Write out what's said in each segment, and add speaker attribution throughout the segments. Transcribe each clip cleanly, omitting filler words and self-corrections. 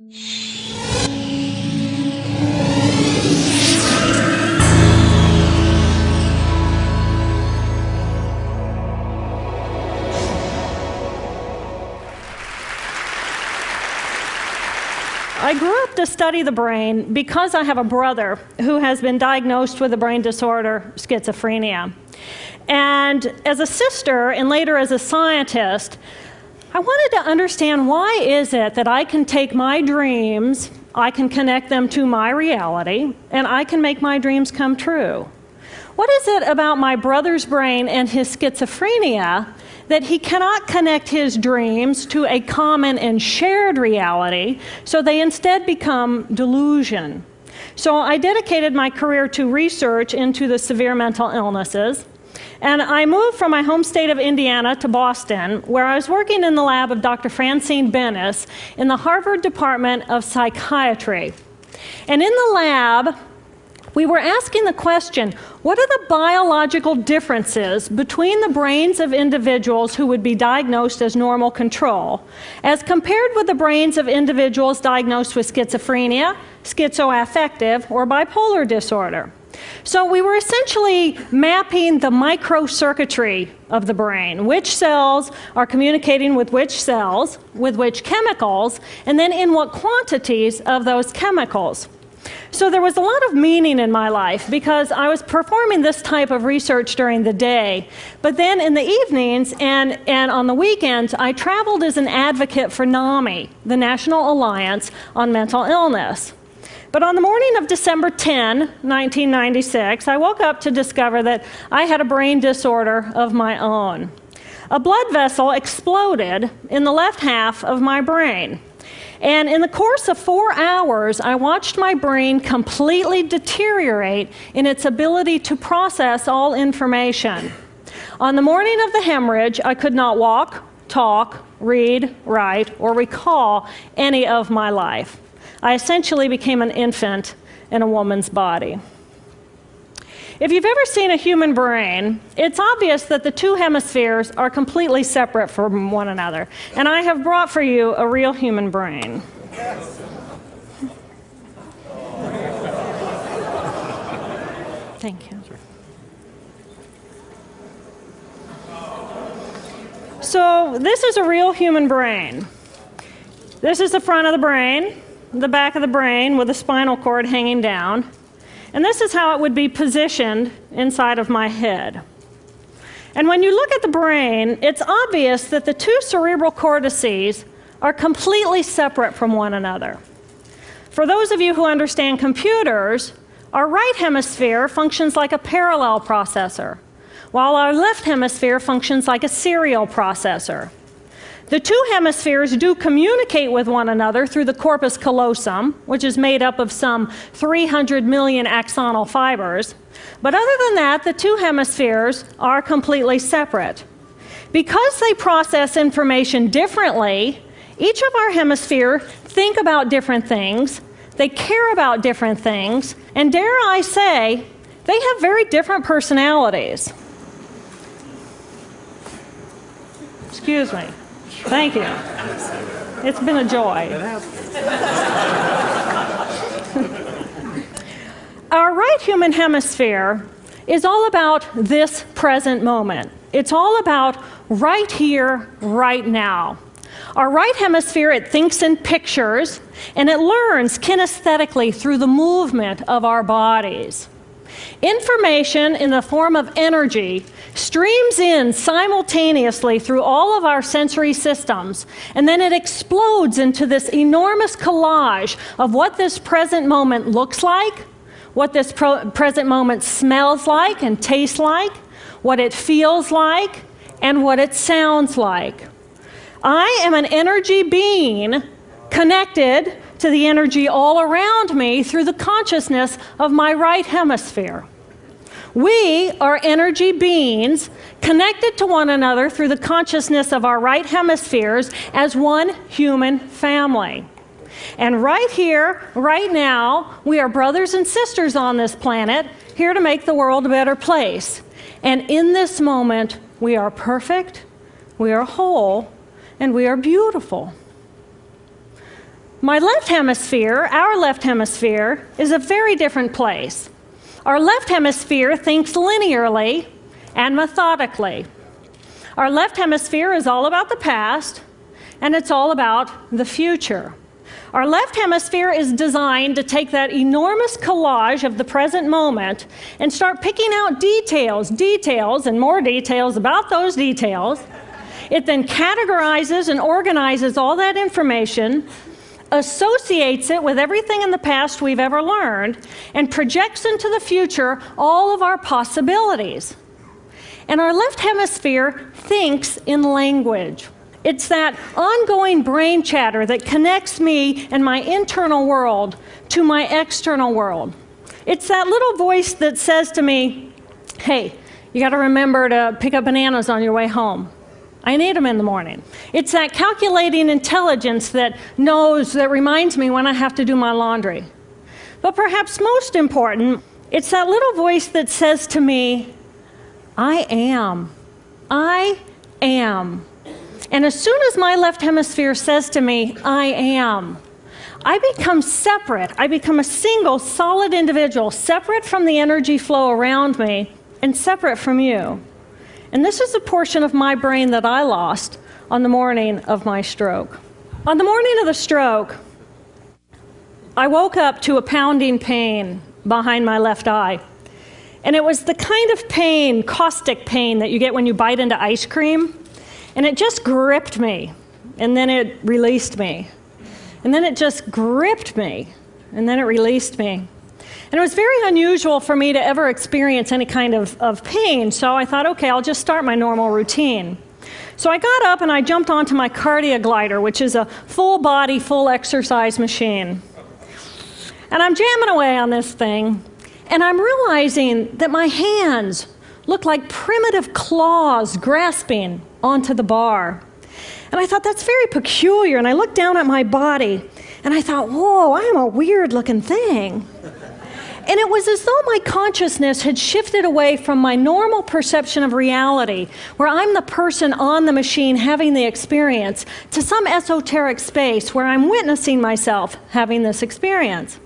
Speaker 1: I grew up to study the brain because I have a brother who has been diagnosed with the brain disorder schizophrenia. And as a sister, and later as a scientist, I wanted to understand, why is it that I can take my dreams, I can connect them to my reality, and I can make my dreams come true? What is it about my brother's brain and his schizophrenia that he cannot connect his dreams to a common and shared reality, so they instead become delusion? So I dedicated my career to research into the severe mental illnesses, and I moved from my home state of Indiana to Boston, where I was working in the lab of Dr. Francine Bennis in the Harvard Department of Psychiatry. And in the lab, we were asking the question, what are the biological differences between the brains of individuals who would be diagnosed as normal control, as compared with the brains of individuals diagnosed with schizophrenia, schizoaffective, or bipolar disorder? So we were essentially mapping the microcircuitry of the brain, which cells are communicating with which cells, with which chemicals, and then in what quantities of those chemicals. So there was a lot of meaning in my life because I was performing this type of research during the day, but then in the evenings and on the weekends, I traveled as an advocate for NAMI, the National Alliance on Mental Illness. But on the morning of December 10, 1996, I woke up to discover that I had a brain disorder of my own. A blood vessel exploded in the left half of my brain. And in the course of 4 hours, I watched my brain completely deteriorate in its ability to process all information. On the morning of the hemorrhage, I could not walk, talk, read, write, or recall any of my life. I essentially became an infant in a woman's body. If you've ever seen a human brain, it's obvious that the two hemispheres are completely separate from one another. And I have brought for you a real human brain. Thank you. So this is a real human brain. This is the front of the brain, the back of the brain with the spinal cord hanging down. And this is how it would be positioned inside of my head. And when you look at the brain, it's obvious that the two cerebral cortices are completely separate from one another. For those of you who understand computers, our right hemisphere functions like a parallel processor, while our left hemisphere functions like a serial processor. The two hemispheres do communicate with one another through the corpus callosum, which is made up of some 300 million axonal fibers. But other than that, the two hemispheres are completely separate. Because they process information differently, each of our hemispheres think about different things, they care about different things, and dare I say, they have very different personalities. Excuse me. Thank you. It's been a joy. Our right human hemisphere is all about this present moment. It's all about right here, right now. Our right hemisphere, it thinks in pictures, and it learns kinesthetically through the movement of our bodies. Information in the form of energy streams in simultaneously through all of our sensory systems, and then it explodes into this enormous collage of what this present moment looks like, what this present moment smells like and tastes like, what it feels like, and what it sounds like. I am an energy being connected to the energy all around me through the consciousness of my right hemisphere. We are energy beings connected to one another through the consciousness of our right hemispheres as one human family. And right here, right now, we are brothers and sisters on this planet, here to make the world a better place. And in this moment, we are perfect, we are whole, and we are beautiful. My left hemisphere, our left hemisphere, is a very different place. Our left hemisphere thinks linearly and methodically. Our left hemisphere is all about the past, and it's all about the future. Our left hemisphere is designed to take that enormous collage of the present moment and start picking out details, and more details about those details. It then categorizes and organizes all that information, associates it with everything in the past we've ever learned, and projects into the future all of our possibilities. And our left hemisphere thinks in language. It's that ongoing brain chatter that connects me and my internal world to my external world. It's that little voice that says to me, hey, you got to remember to pick up bananas on your way home. I need them in the morning. It's that calculating intelligence that reminds me when I have to do my laundry. But perhaps most important, it's that little voice that says to me, I am. I am. And as soon as my left hemisphere says to me, I am, I become separate. I become a single, solid individual, separate from the energy flow around me and separate from you. And this is a portion of my brain that I lost on the morning of my stroke. On the morning of the stroke, I woke up to a pounding pain behind my left eye. And it was the kind of pain, caustic pain, that you get when you bite into ice cream. And it just gripped me, and then it released me. And then it just gripped me, and then it released me. And it was very unusual for me to ever experience any kind of pain, so I thought, okay, I'll just start my normal routine. So I got up and I jumped onto my cardio glider, which is a full body, full exercise machine. And I'm jamming away on this thing, and I'm realizing that my hands look like primitive claws grasping onto the bar. And I thought, that's very peculiar. And I looked down at my body, and I thought, whoa, I am a weird-looking thing. And it was as though my consciousness had shifted away from my normal perception of reality, where I'm the person on the machine having the experience, to some esoteric space where I'm witnessing myself having this experience.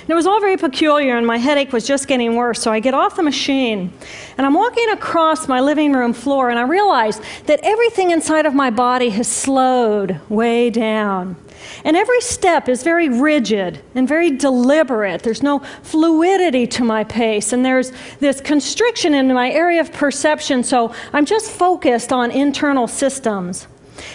Speaker 1: And it was all very peculiar, and my headache was just getting worse, so I get off the machine, and I'm walking across my living room floor, and I realize that everything inside of my body has slowed way down. And every step is very rigid and very deliberate. There's no fluidity to my pace, and there's this constriction in my area of perception, so I'm just focused on internal systems.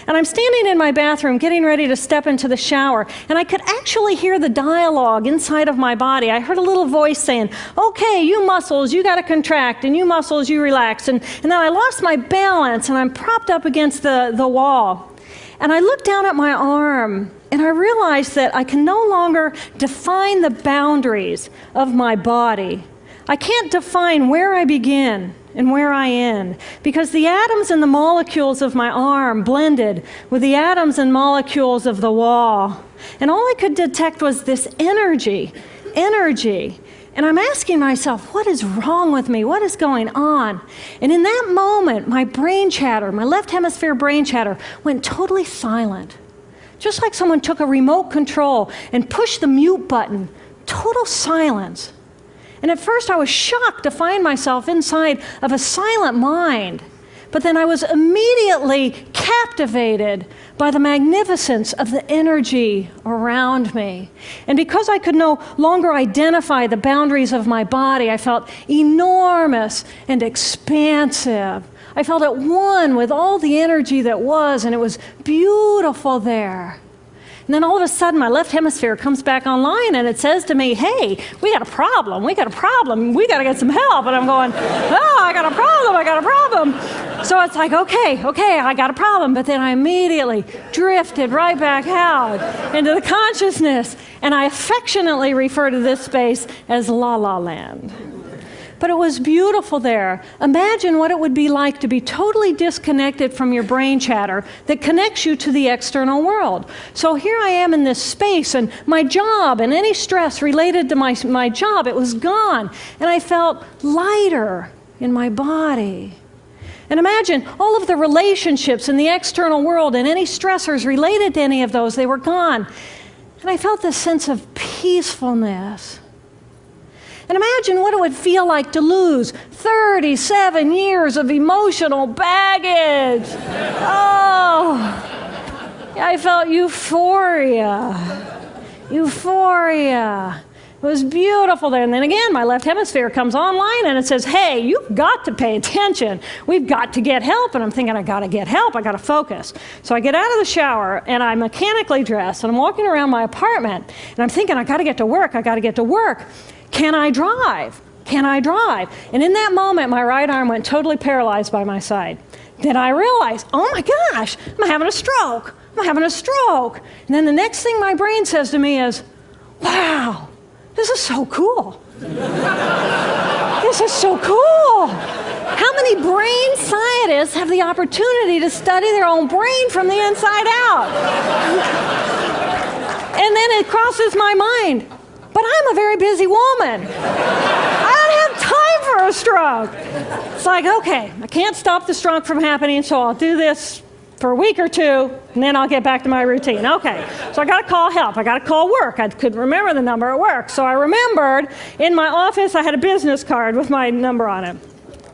Speaker 1: And I'm standing in my bathroom getting ready to step into the shower, and I could actually hear the dialogue inside of my body. I heard a little voice saying, okay, you muscles, you got to contract, and you muscles, you relax. And then I lost my balance, and I'm propped up against the wall. And I looked down at my arm, and I realized that I can no longer define the boundaries of my body. I can't define where I begin and where I end, because the atoms and the molecules of my arm blended with the atoms and molecules of the wall. And all I could detect was this energy. And I'm asking myself, what is wrong with me? What is going on? And in that moment, my brain chatter, my left hemisphere brain chatter, went totally silent. Just like someone took a remote control and pushed the mute button. Total silence. And at first I was shocked to find myself inside of a silent mind. But then I was immediately captivated by the magnificence of the energy around me. And because I could no longer identify the boundaries of my body, I felt enormous and expansive. I felt at one with all the energy that was, and it was beautiful there. And then all of a sudden, my left hemisphere comes back online, and it says to me, hey, we got a problem, we got to get some help. And I'm going, oh, I got a problem. So it's like, okay, I got a problem. But then I immediately drifted right back out into the consciousness, and I affectionately refer to this space as La La Land. But it was beautiful there. Imagine what it would be like to be totally disconnected from your brain chatter that connects you to the external world. So here I am in this space, and my job and any stress related to my job, it was gone. And I felt lighter in my body. And imagine all of the relationships in the external world and any stressors related to any of those, they were gone. And I felt this sense of peacefulness. And imagine what it would feel like to lose 37 years of emotional baggage. Oh, I felt euphoria. Euphoria. It was beautiful there. And then again, my left hemisphere comes online and it says, hey, you've got to pay attention. We've got to get help. And I'm thinking, I got to get help. I got to focus. So I get out of the shower and I'm mechanically dressed and I'm walking around my apartment and I'm thinking, I got to get to work. I got to get to work. Can I drive? Can I drive? And in that moment, my right arm went totally paralyzed by my side. Then I realized, oh my gosh, I'm having a stroke. I'm having a stroke. And then the next thing my brain says to me is, wow, this is so cool. This is so cool. How many brain scientists have the opportunity to study their own brain from the inside out? And then it crosses my mind, but I'm a very busy woman. I don't have time for a stroke. It's like, okay, I can't stop the stroke from happening, so I'll do this for a week or two, and then I'll get back to my routine. Okay, so I got to call help. I got to call work. I couldn't remember the number at work. So I remembered in my office I had a business card with my number on it.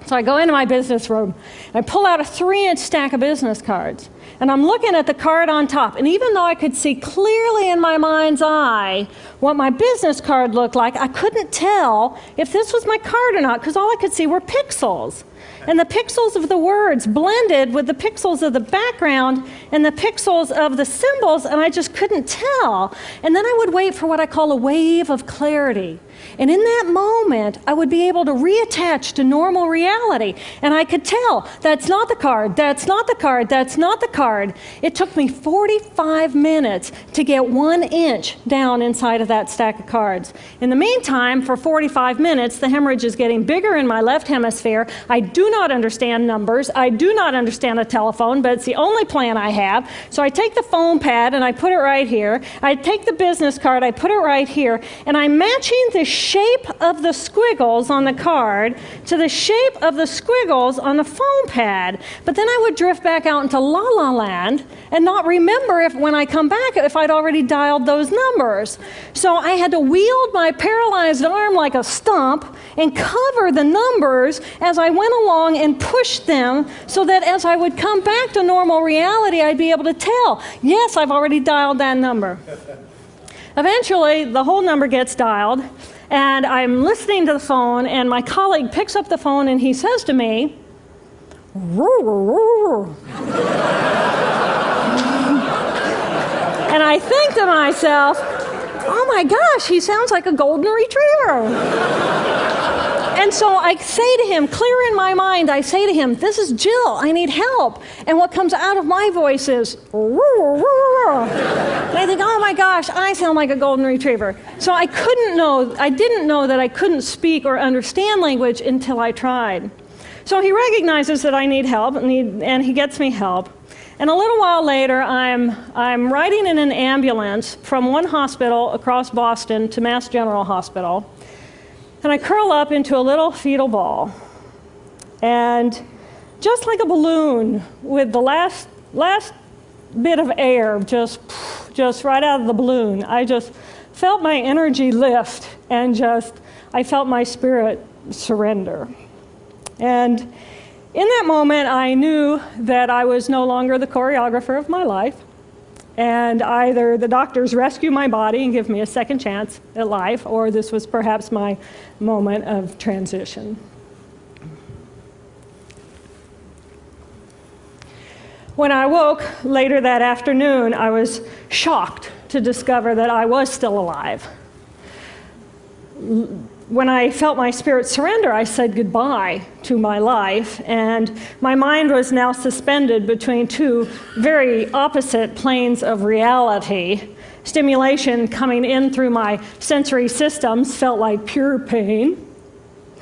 Speaker 1: So I go into my business room, and I pull out a 3-inch stack of business cards. And I'm looking at the card on top. And even though I could see clearly in my mind's eye what my business card looked like, I couldn't tell if this was my card or not, because all I could see were pixels. And the pixels of the words blended with the pixels of the background and the pixels of the symbols, and I just couldn't tell. And then I would wait for what I call a wave of clarity. And in that moment, I would be able to reattach to normal reality. And I could tell, that's not the card, that's not the card, that's not the card. It took me 45 minutes to get 1 inch down inside of that stack of cards. In the meantime, for 45 minutes, the hemorrhage is getting bigger in my left hemisphere. I do not understand numbers. I do not understand a telephone, but it's the only plan I have. So I take the phone pad and I put it right here. I take the business card, I put it right here, and I'm matching the shape of the squiggles on the card to the shape of the squiggles on the phone pad. But then I would drift back out into La La Land and not remember if when I come back if I'd already dialed those numbers. So I had to wield my paralyzed arm like a stump and cover the numbers as I went along and push them so that as I would come back to normal reality, I'd be able to tell, yes, I've already dialed that number. Eventually, the whole number gets dialed, and I'm listening to the phone, and my colleague picks up the phone, and he says to me, and I think to myself, oh my gosh, he sounds like a golden retriever. And so I say to him, clear in my mind, I say to him, this is Jill, I need help. And what comes out of my voice is, and I think, oh my gosh, I sound like a golden retriever. So I didn't know that I couldn't speak or understand language until I tried. So he recognizes that I need help, and he gets me help. And a little while later, I'm riding in an ambulance from one hospital across Boston to Mass General Hospital. And I curl up into a little fetal ball. And just like a balloon with the last bit of air just right out of the balloon, I just felt my energy lift and I felt my spirit surrender. And in that moment, I knew that I was no longer the choreographer of my life. And either the doctors rescue my body and give me a second chance at life, or this was perhaps my moment of transition. When I woke later that afternoon, I was shocked to discover that I was still alive. When I felt my spirit surrender, I said goodbye to my life, and my mind was now suspended between two very opposite planes of reality. Stimulation coming in through my sensory systems felt like pure pain.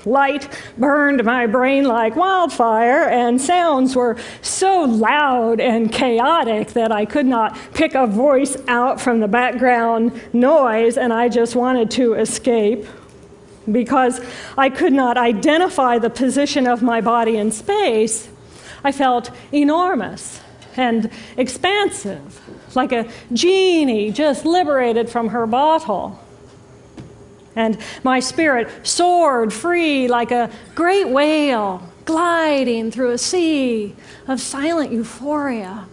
Speaker 1: Light burned my brain like wildfire, and sounds were so loud and chaotic that I could not pick a voice out from the background noise, and I just wanted to escape. Because I could not identify the position of my body in space, I felt enormous and expansive, like a genie just liberated from her bottle. And my spirit soared free like a great whale gliding through a sea of silent euphoria.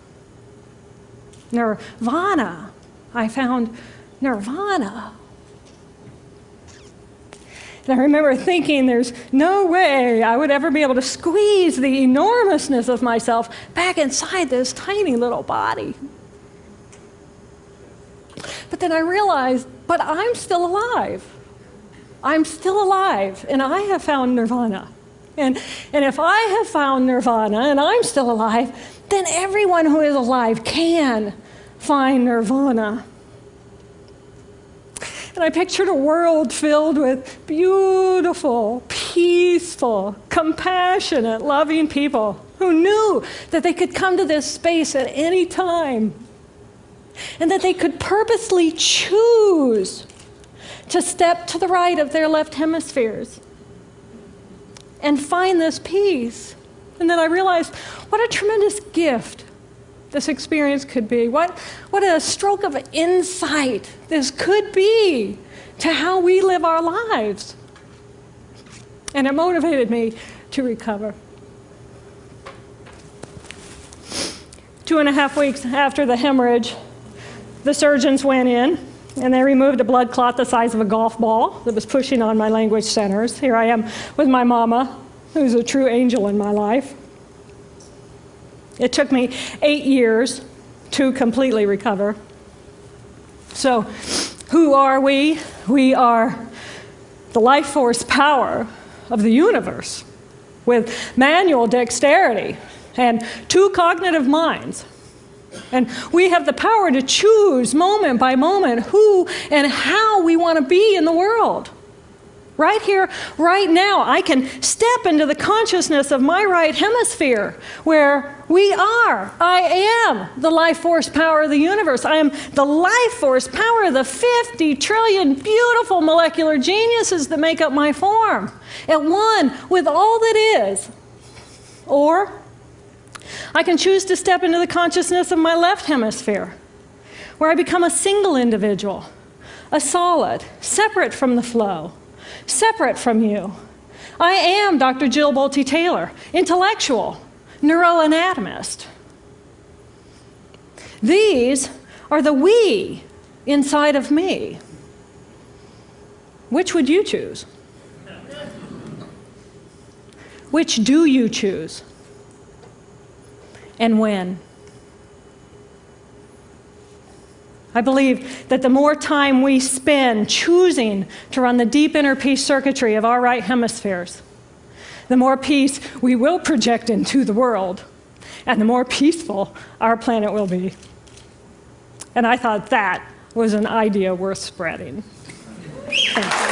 Speaker 1: Nirvana. I found nirvana. And I remember thinking there's no way I would ever be able to squeeze the enormousness of myself back inside this tiny little body. But then I realized, but I'm still alive. I'm still alive, and I have found nirvana. And if I have found nirvana and I'm still alive, then everyone who is alive can find nirvana. And I pictured a world filled with beautiful, peaceful, compassionate, loving people who knew that they could come to this space at any time and that they could purposely choose to step to the right of their left hemispheres and find this peace. And then I realized what a tremendous gift this experience could be. What a stroke of insight this could be to how we live our lives. And it motivated me to recover. 2.5 weeks after the hemorrhage, the surgeons went in and they removed a blood clot the size of a golf ball that was pushing on my language centers. Here I am with my mama, who's a true angel in my life. It took me 8 years to completely recover. So, who are we? We are the life force power of the universe with manual dexterity and 2 cognitive minds. And we have the power to choose moment by moment who and how we want to be in the world. Right here, right now, I can step into the consciousness of my right hemisphere where I am the life force power of the universe. I am the life force power of the 50 trillion beautiful molecular geniuses that make up my form, at one with all that is. Or I can choose to step into the consciousness of my left hemisphere, where I become a single individual, a solid, separate from the flow, separate from you. I am Dr. Jill BOLTE Taylor, intellectual, neuroanatomist. These are the we inside of me. Which would you choose? Which do you choose? And when? I believe that the more time we spend choosing to run the deep inner peace circuitry of our right hemispheres, the more peace we will project into the world, and the more peaceful our planet will be. And I thought that was an idea worth spreading. Thank you.